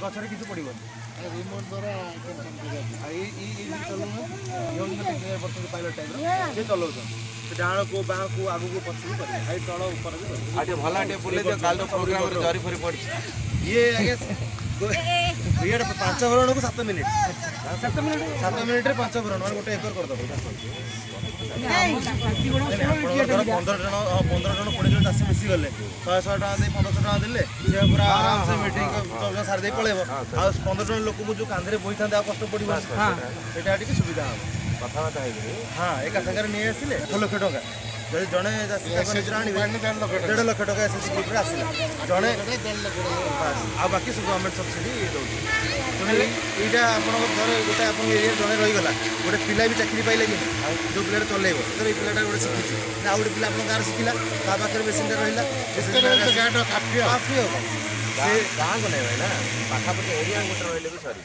गछरे किसी पड़ोनी रिमोट द्वारा pilot type से चलाऊँ डाण को बाँ को आग को पछू हाइट तल ऊपर भी भल बुले काल प्रोग्राम जरी फरी पड़ी ये आगे ये 5 भरण को 7 मिनिट 7 मिनिट 5 भरण मान गोटे एकर करदे 15 जन 20 जन चाषी मिसी गले 100 टका दे 1500 टका देले से पूरा आराम से मीटिंग चौका सार दे पळेबो आ 15 जन लोक को जो कांधरे बोइथा आ कष्ट पड़िबो सेटा टिके सुविधा हो कथाबार्ता है हाँ एक संगे नहीं आसिले 1 लाख टका जब जड़े आने 1.5 लाख टका एसएससी ग्रुप आसला जड़े आ बाकी सब गवर्नमेंट सब्सिडी दौर यहाँ आप गोटे आप एरिया जड़े रहीगला गोटे पिला भी चाकरी पाइले कि जो पिला चलेब ये पिलाटा गोटे शिखी आ गोटे पिला आप गाँव शिखला ता पाखे मेसीन रहा गाँव को नहीं भाई ना पाखापाखि एरिया गोटे रही भी सरी